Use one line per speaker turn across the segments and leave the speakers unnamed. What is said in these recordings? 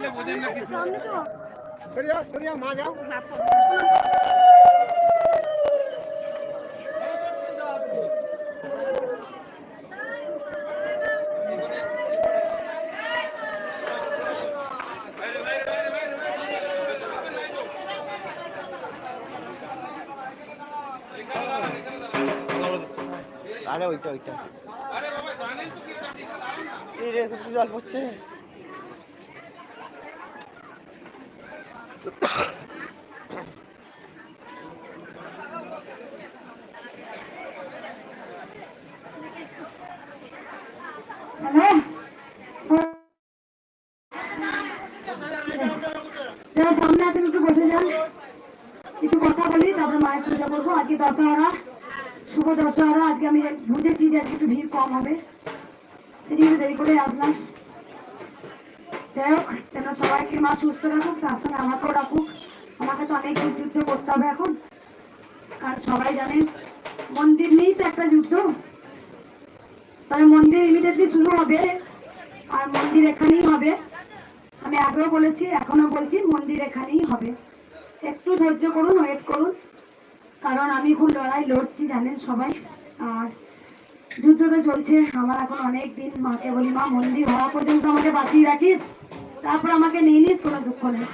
सामने चलो माँ जाओ আরে ওইটা এই রে কিছু জল পড়ছে সামনে আপনি একটু বসে যান কিছু কথা বলি তারপরে মায়ের পূজা করবো আজকে দশহরা শুভ দশহরা আজকে আমি বুঝেছি যে একটু ভিড় কম হবে সেদিকে দেরি করে আসলাম যাই হোক যেন সবাইকে মা সুস্থ রাখুক তার সঙ্গে আমাকেও রাখুক আমাকে তো অনেক যুদ্ধ করতে হবে এখন কারণ সবাই জানেন মন্দির নেই তো একটা যুদ্ধ তবে মন্দির ইমিডিয়েটলি শুরু হবে আর মন্দির এখানেই হবে আমি আগেও বলেছি এখনো বলছি মন্দির এখানেই হবে একটু ধৈর্য করুন ওয়েট করুন কারণ আমি খুব লড়াই লড়ছি জানেন সবাই আর যুদ্ধ তো চলছে আমার এখন অনেক দিন মাকে বলি মা মন্দির হওয়া পর্যন্ত আমাকে বাঁচিয়ে রাখিস তারপর আমাকে নিয়ে নিস কোনো দুঃখ নেই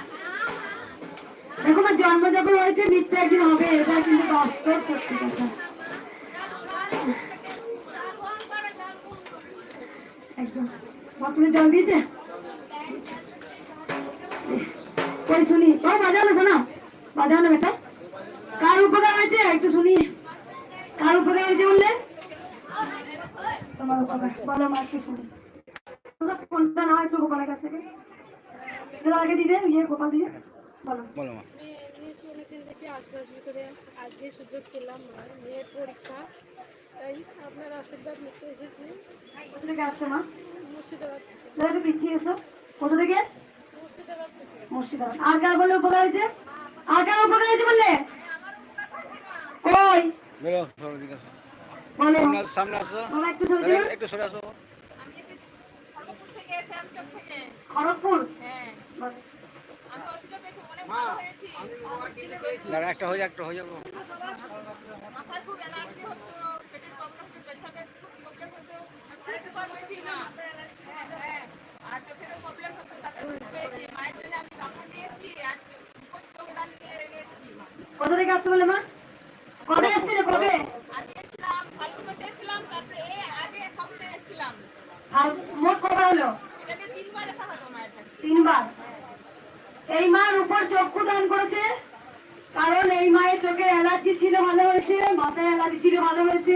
দেখো আমার জন্ম যখন হয়েছে মৃত্যু একদিন হবে এটা কিন্তু বাস্তব সত্যি কথা একদম বাথরুমে জল দিয়েছে ওই শুনি ও বাজাও না শোনা বাজাও না বেটা কার উপকার হয়েছে একটু শুনি কার উপকার হয়েছে বললে তোমার উপকার বলো মা একটু শুনি ফোনটা নাও একটু গোপালের কাছ থেকে আগে দিবে ইয়ে গোপাল দিয়ে বলো বলো মা অনেকদিন থেকে আশপাশ ভিতরে আজকে সুযোগ পেলাম মেয়ের পরীক্ষা তাই আপনার আশীর্বাদ নিতে এসেছি কোথা থেকে আসছে মা মুর্শিদাবাদ একটু পিছিয়ে এসো কোথা থেকে মুর্শিদাবাদ আর কার বলে উপকার হয়েছে আর কার উপকার হয়েছে বললে ওই বলো সামনে আসো একটু সরে আসো আমি এসেছি খড়গপুর থেকে শ্যামচক থেকে খড়গপুর হ্যাঁ আমি অসুবিধা পেয়েছি অনেক ভালো হয়েছি একটা হয়ে যাবো মাথায় খুব অ্যালার্জি হতো পেটের প্রবলেম হতো পেছনে খুব প্রবলেম হতো একটু কম হয়েছি না হ্যাঁ আর চোখেরও প্রবলেম হতো তাতে পেয়েছি মায়ের জন্য আমি কাপড় নিয়েছি আর চোখ দান নিয়ে গেছি কোথা থেকে আসছো বলে মা কবে এসেছিলে কবে আমি এসেছিলাম ফাল্গুন মাসে এসেছিলাম তারপরে আগে সপ্তাহে এসেছিলাম আর মোট কবে হলো এটাকে 3 বার আসা হলো মায়ের কাছে 3 বার এই মার উপর চক্ষু দান করেছে কারণ এই মায়ের চোখে অ্যালার্জি ছিল ভালো হয়েছে মাথায় অ্যালার্জি ছিল ভালো হয়েছে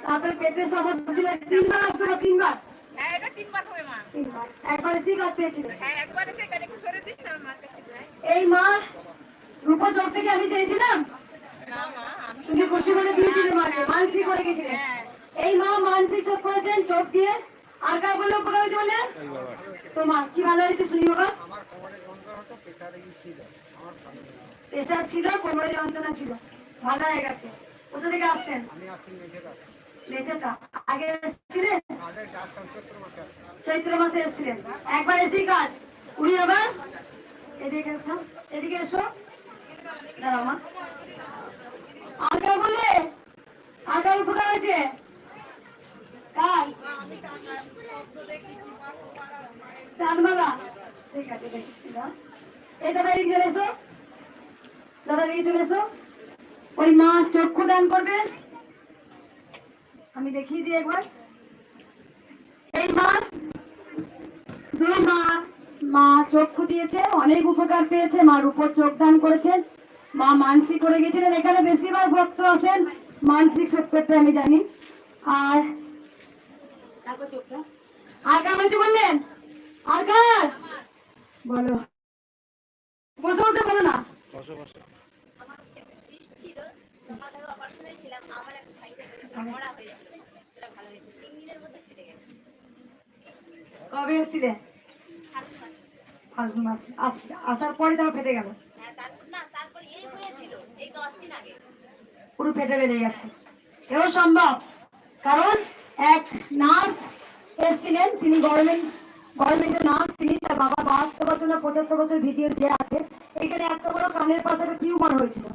তারপরে পেটের সমস্যা ছিল 3 বার আসলো 3 বার হ্যাঁ এটা 3 বার হবে মা 3 বার একবার সিগার পেয়েছিল হ্যাঁ একবার এসে একটু সরে দিন না মার কাছে এই মা রূপা চোখ থেকে আমি চেয়েছিলাম না মা তুমি খুশি বলে দিয়েছিলে মাকে মানসিক করে গেছিলে এই মা মানসিক চোখ করেছেন চোখ দিয়ে আর কার বলে উপকার হয়েছে বলে তোমার কি ভালো হয়েছে শুনি বাবা আমার কোমরে যন্ত্রণা হতো প্রেসার ছিল কোমরে যন্ত্রণা ছিল ভালো হয়ে গেছে কোথা থেকে আসছেন আমি আসছি মেঝেটা আগে এসেছিলেন চৈত্র মাসে এসেছিলেন একবার এসেই কাজ উনি আবার এদিকে এসো দাঁড়াও মা আগে বলে আগে উপকার হয়েছে কাল চাঁদমালা ঠিক আছে দেখছি না এই দাদা এই চলে এসো দাদা এই চলে এসো ওই মা চক্ষু দান করবে আমি দেখিয়ে দিই একবার এই মা দুই মা চক্ষু দিয়েছে অনেক উপকার পেয়েছে মার উপর চোখ দান করেছেন মা মানসিক করে গেছিলেন এখানে বেশিরভাগ ভক্ত আছেন মানসিক শোধ করতে আমি জানি আর চোখটা আর কার হয়েছে বললেন আর কার বলো বসে বসে বলো না বসে বসে আমার ছিল সকালে অপারেশন হয়েছিলাম আমার একটা সাইডে মরা হয়েছিল এটা ভালো হয়েছে 3 দিনের মধ্যে কেটে গেছে কবে এসেছিলে ফাল্গুন মাসে আসার পরে তাও ফেটে গেল হ্যাঁ তারপর এই হয়েছিল এই 10 দিন আগে পুরো ফেটে বেরিয়ে গেছে এও সম্ভব কারণ এক নার্স এসেছিলেন তিনি গভর্নমেন্ট
গভর্নমেন্টের নার্স, তিনি তার বাবা 72 বছর না 75 বছর ভিডিও যে আছে, এখানে এত বড় কানের পাশে একটা টিউমার হয়েছিল,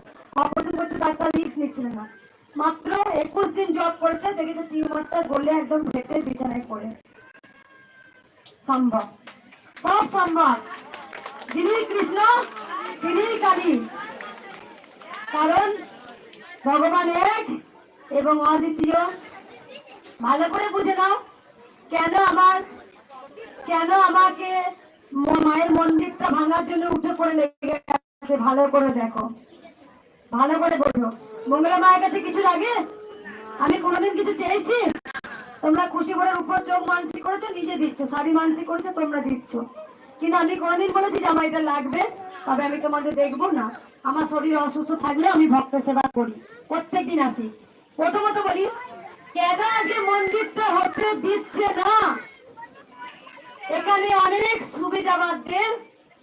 অপারেশন করতে ডাক্তার রিস্ক নিচ্ছিলেন না, মাত্র 21 দিন জব করেছে, দেখেছে টিউমারটা গলে একদম ফেটে বিছানায় পড়ে। সম্ভব, সব সম্ভব। যিনি কৃষ্ণ তিনি কালী, কারণ ভগবান এক এবং অদ্বিতীয়। ভালো করে বুঝে নাও কেন আমাকে মায়ের মন্দিরটা ভাঙার জন্য উঠে পড়ে লেগে গেছে। ভালো করে দেখো, ভালো করে বোঝো। মঙ্গলা মায়ের কাছে কিছু লাগে? আমি কোনোদিন কিছু চেয়েছি? তোমরা খুশি করে উপর চোখ মানসিক করেছো, নিজে দিচ্ছ, শাড়ি মানসিক করেছো, তোমরা দিচ্ছ, কিন্তু আমি কোনোদিন বলেছি যে আমার এটা লাগবে তবে আমি তোমাদের দেখবো না? আমার শরীর অসুস্থ থাকলে আমি ভক্ত সেবা করি, প্রত্যেকদিন আসি। প্রথমত বলি, কেন আজকে মন্দিরটা হতে দিচ্ছে না? এখানে অনেক সুবিধাবাদদের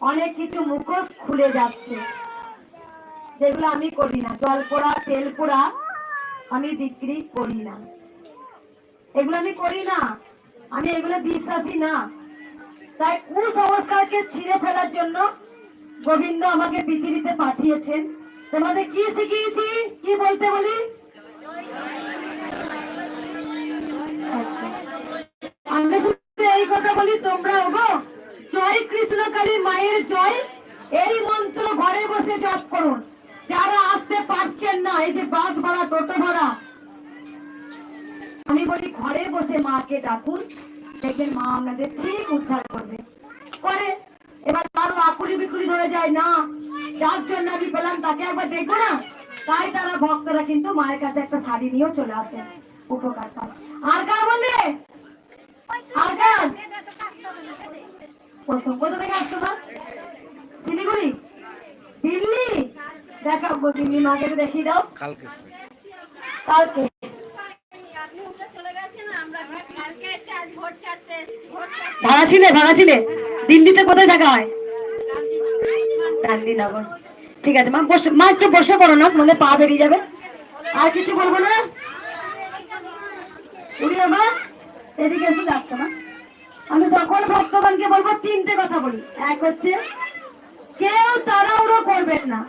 অনেক কিছু মুখোশ খুলে যাচ্ছে, যেগুলো আমি করি না। জল পোড়া, তেল পোড়া আমি বিক্রি করি না, এগুলো আমি করি না, আমি এগুলো বিশ্বাসী না। তাই কুসংস্কারকে ছিঁড়ে ফেলার জন্য গোবিন্দ আমাকে পৃথিবীতে পাঠিয়েছেন। তোমাদের কি শিখিয়েছি? কি বলতে বলি? আমি শুধু এই কথা বলি, তোমরা ওগো জয় কৃষ্ণ কালী মায়ের জয়, এই মন্ত্র ঘরে বসে জপ করুন। যারা আসতে পারছেন না, এই যে বাস ভাড়া, টোটো ভাড়া, আমি বলি ঘরে বসে মাকে ডাকুন, দেখেন মা আপনাদের ঠিক উদ্ধার করবে। করে এবার কারো আকুলি বিকুলি ধরে যায় না, যার জন্য আমি পেলাম তাকে একবার দেখবো না, তাই তারা ভক্তরা কিন্তু মায়ের কাছে একটা শাড়ি নিয়েও চলে আসে, উপকার পায়। আর কার বললে? আর কার? প্রথম কোথা থেকে আসতো মা? শিলিগুড়ি, দিল্লি? দেখাবো দিল্লি মাকে, দেখিয়ে দাও কালকে। ভাড়া ছিলে দিল্লিতে কোথায় দেখা হয়? গান্ধীনগর। ঠিক আছে মা, বসে মা একটু বসে পড়ো না, মানে পা বেরিয়ে যাবে। আর কিছু বলবো না? মা এদিকে এসে যাচ্ছে না। আমি সকল ভক্তগণকে বলবো তিনটে কথা বলি। এক হচ্ছে, কেউ তাড়াহুড়ো করবেন না,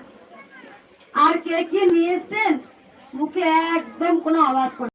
আর কে কি নিয়ে এসছেন মুখে একদম কোনো আওয়াজ করবেন